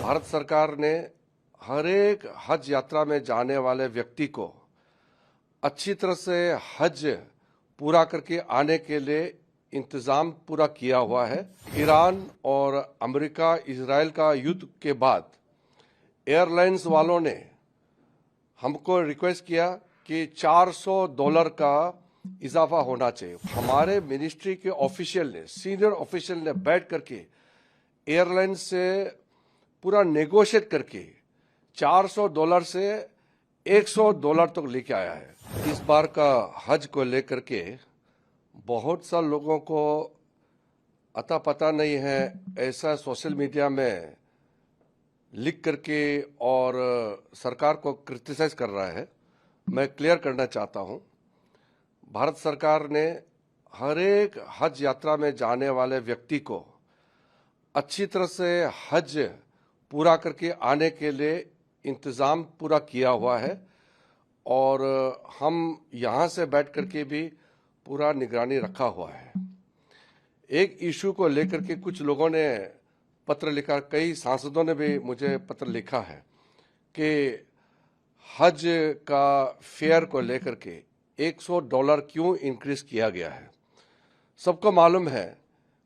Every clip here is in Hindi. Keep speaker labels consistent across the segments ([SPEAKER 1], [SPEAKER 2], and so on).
[SPEAKER 1] भारत सरकार ने हर एक हज यात्रा में जाने वाले व्यक्ति को अच्छी तरह से हज पूरा करके आने के लिए इंतजाम पूरा किया हुआ है। ईरान और अमेरिका इजराइल का युद्ध के बाद एयरलाइंस वालों ने हमको रिक्वेस्ट किया कि $400 का इजाफा होना चाहिए। हमारे मिनिस्ट्री के ऑफिशियल ने, सीनियर ऑफिशियल ने बैठ करके एयरलाइन से पूरा नेगोशिएट करके $400 से $100 तक लेके आया है। इस बार का हज को लेकर के बहुत सा लोगों को अता पता नहीं है, ऐसा सोशल मीडिया में लिख करके और सरकार को क्रिटिसाइज कर रहा है। मैं क्लियर करना चाहता हूं, भारत सरकार ने हर एक हज यात्रा में जाने वाले व्यक्ति को अच्छी तरह से हज पूरा करके आने के लिए इंतज़ाम पूरा किया हुआ है और हम यहाँ से बैठ करके भी पूरा निगरानी रखा हुआ है। एक इशू को लेकर के कुछ लोगों ने पत्र लिखा, कई सांसदों ने भी मुझे पत्र लिखा है कि हज का फेयर को लेकर के $100 क्यों इंक्रीज किया गया है। सबको मालूम है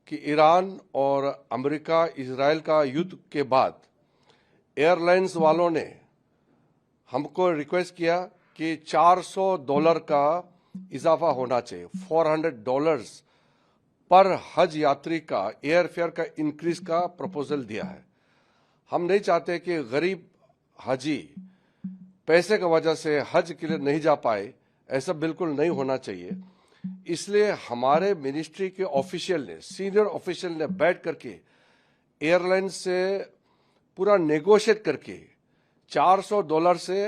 [SPEAKER 1] कि ईरान और अमेरिका इजराइल का युद्ध के बाद एयरलाइंस वालों ने हमको रिक्वेस्ट किया कि $400 का इजाफा होना चाहिए। $400 पर हज यात्री का एयर फेयर का इंक्रीज का प्रपोजल दिया है। हम नहीं चाहते कि गरीब हाजी पैसे की वजह से हज के लिए नहीं जा पाए, ऐसा बिल्कुल नहीं होना चाहिए। इसलिए हमारे मिनिस्ट्री के ऑफिशियल ने, सीनियर ऑफिशियल ने बैठ करके एयरलाइन से पूरा नेगोशिएट करके $400 से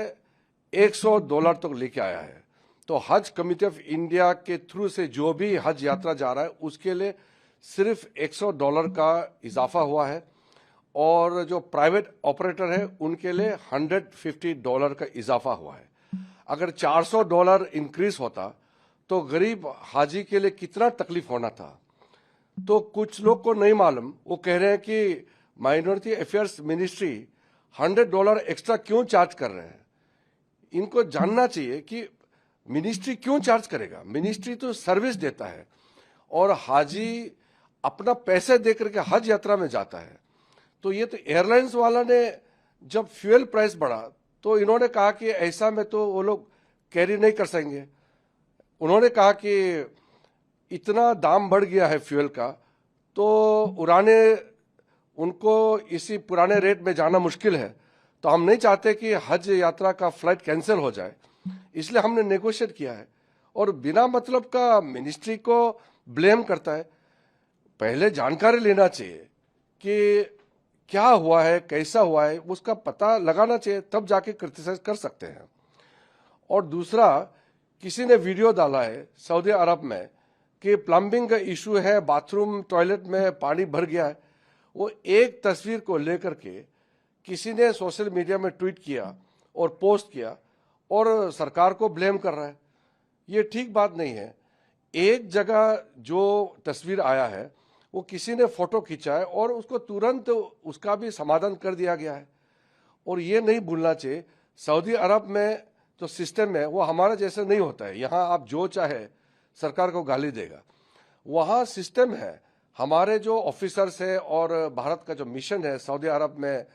[SPEAKER 1] $100 तक लेके आया है। तो हज कमेटी ऑफ इंडिया के थ्रू से जो भी हज यात्रा जा रहा है उसके लिए सिर्फ $100 का इजाफा हुआ है और जो प्राइवेट ऑपरेटर है उनके लिए $150 का इजाफा हुआ है। अगर $400 इंक्रीज होता तो गरीब हाजी के लिए कितना तकलीफ होना था। तो कुछ लोग को नहीं मालूम, वो कह रहे हैं कि माइनॉरिटी अफेयर्स मिनिस्ट्री $100 एक्स्ट्रा क्यों चार्ज कर रहे हैं। इनको जानना चाहिए कि मिनिस्ट्री क्यों चार्ज करेगा। मिनिस्ट्री तो सर्विस देता है और हाजी अपना पैसे देकर के हज यात्रा में जाता है। तो ये तो एयरलाइंस वाला ने जब फ्यूल प्राइस बढ़ा तो इन्होंने कहा कि ऐसा में तो वो लोग कैरी नहीं कर सकेंगे। उन्होंने कहा कि इतना दाम बढ़ गया है फ्यूल का तो उड़ाने उनको इसी पुराने रेट में जाना मुश्किल है। तो हम नहीं चाहते कि हज यात्रा का फ्लाइट कैंसिल हो जाए, इसलिए हमने नेगोशिएट किया है। और बिना मतलब का मिनिस्ट्री को ब्लेम करता है। पहले जानकारी लेना चाहिए कि क्या हुआ है, कैसा हुआ है, उसका पता लगाना चाहिए, तब जाके क्रिटिसाइज कर सकते हैं। और दूसरा, किसी ने वीडियो डाला है सऊदी अरब में कि प्लम्बिंग का इशू है, बाथरूम टॉयलेट में पानी भर गया है। वो एक तस्वीर को लेकर के किसी ने सोशल मीडिया में ट्वीट किया और पोस्ट किया और सरकार को ब्लेम कर रहा है। ये ठीक बात नहीं है। एक जगह जो तस्वीर आया है वो किसी ने फोटो खींचा है और उसको तुरंत उसका भी समाधान कर दिया गया है। और ये नहीं भूलना चाहिए, सऊदी अरब में जो सिस्टम है वो हमारा जैसा नहीं होता है। यहाँ आप जो चाहे सरकार को गाली देगा, वहाँ सिस्टम है। हमारे जो ऑफिसर्स है और भारत का जो मिशन है सऊदी अरब में,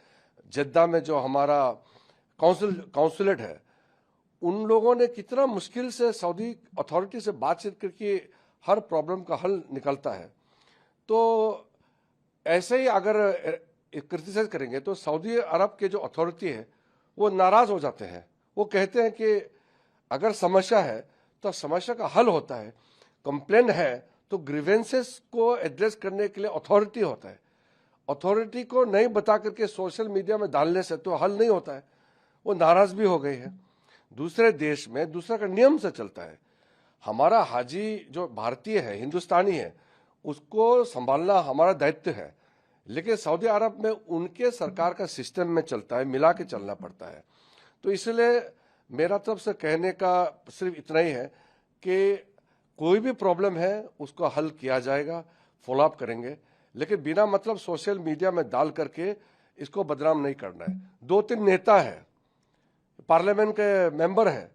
[SPEAKER 1] जद्दा में जो हमारा काउंसुलेट है, उन लोगों ने कितना मुश्किल से सऊदी अथॉरिटी से बातचीत करके हर प्रॉब्लम का हल निकलता है। तो ऐसे ही अगर क्रिटिसाइज करेंगे तो सऊदी अरब के जो अथॉरिटी है वो नाराज हो जाते हैं। वो कहते हैं कि अगर समस्या है तो समस्या का हल होता है, कंप्लेन है तो ग्रीवेंसेस को एड्रेस करने के लिए अथॉरिटी होता है। अथॉरिटी को नहीं बता करके सोशल मीडिया में डालने से तो हल नहीं होता है। वो नाराज भी हो गई है। दूसरे देश में दूसरा का नियम से चलता है। हमारा हाजी जो भारतीय है, हिंदुस्तानी है, उसको संभालना हमारा दायित्व है। लेकिन सऊदी अरब में उनके सरकार का सिस्टम में चलता है, मिला के चलना पड़ता है। तो इसलिए मेरा तरफ से कहने का सिर्फ इतना ही है कि कोई भी प्रॉब्लम है उसको हल किया जाएगा, फॉलोअप करेंगे। लेकिन बिना मतलब सोशल मीडिया में डाल करके इसको बदनाम नहीं करना है। 2-3 नेता है, पार्लियामेंट के मेंबर है,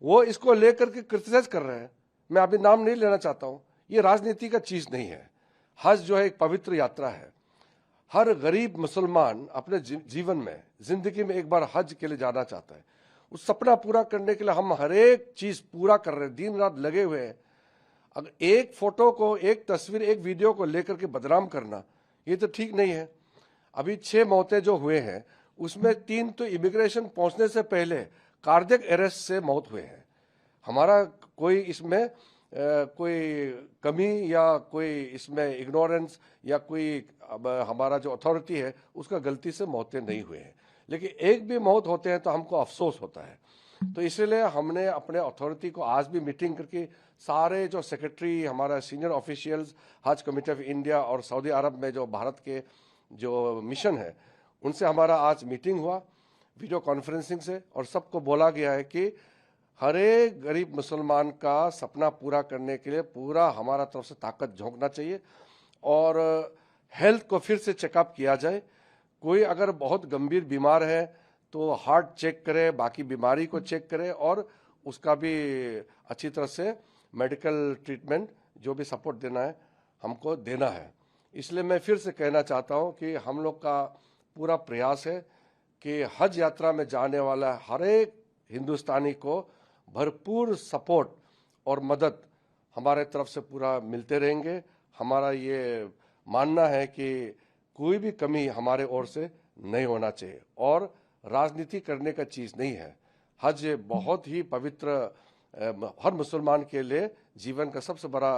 [SPEAKER 1] वो इसको लेकर के क्रिटिसाइज कर रहे हैं। मैं अभी नाम नहीं लेना चाहता हूं। ये राजनीति का चीज नहीं है। हज जो है एक पवित्र यात्रा है। हर गरीब मुसलमान अपने जीवन में, जिंदगी में एक बार हज के लिए जाना चाहता है। उस सपना पूरा करने के लिए हम हर एक चीज पूरा कर रहे हैं, दिन रात लगे हुए हैं। अगर एक फोटो को, एक तस्वीर, एक वीडियो को लेकर के बदनाम करना, ये तो ठीक नहीं है। अभी 6 मौतें जो हुए हैं, उसमें 3 तो इमिग्रेशन पहुंचने से पहले कार्डियक अरेस्ट से मौत हुए हैं। हमारा कोई इसमें कोई कमी या कोई इसमें इग्नोरेंस या कोई हमारा जो अथॉरिटी है उसका गलती से मौतें नहीं हुए हैं, लेकिन एक भी मौत होते हैं तो हमको अफसोस होता है। तो इसलिए हमने अपने अथॉरिटी को आज भी मीटिंग करके सारे जो सेक्रेटरी, हमारा सीनियर ऑफिशियल्स, हज कमेटी ऑफ इंडिया और सऊदी अरब में जो भारत के जो मिशन है, उनसे हमारा आज मीटिंग हुआ वीडियो कॉन्फ्रेंसिंग से, और सबको बोला गया है कि हर एक गरीब मुसलमान का सपना पूरा करने के लिए पूरा हमारा तरफ से ताकत झोंकना चाहिए, और हेल्थ को फिर से चेकअप किया जाए। कोई अगर बहुत गंभीर बीमार है तो हार्ट चेक करे, बाकी बीमारी को चेक करे, और उसका भी अच्छी तरह से मेडिकल ट्रीटमेंट जो भी सपोर्ट देना है हमको देना है। इसलिए मैं फिर से कहना चाहता हूं कि हम लोग का पूरा प्रयास है कि हज यात्रा में जाने वाला हर एक हिंदुस्तानी को भरपूर सपोर्ट और मदद हमारे तरफ से पूरा मिलते रहेंगे। हमारा ये मानना है कि कोई भी कमी हमारे ओर से नहीं होना चाहिए, और राजनीति करने का चीज नहीं है। हज बहुत ही पवित्र, हर मुसलमान के लिए जीवन का सबसे बड़ा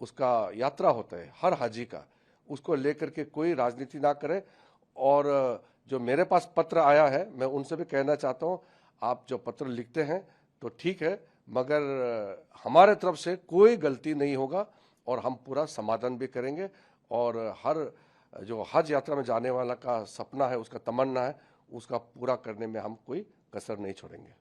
[SPEAKER 1] उसका यात्रा होता है, हर हाजी का। उसको लेकर के कोई राजनीति ना करे। और जो मेरे पास पत्र आया है, मैं उनसे भी कहना चाहता हूं, आप जो पत्र लिखते हैं तो ठीक है, मगर हमारे तरफ से कोई गलती नहीं होगा और हम पूरा समाधान भी करेंगे। और हर जो हज यात्रा में जाने वाला का सपना है, उसका तमन्ना है, उसका पूरा करने में हम कोई कसर नहीं छोड़ेंगे।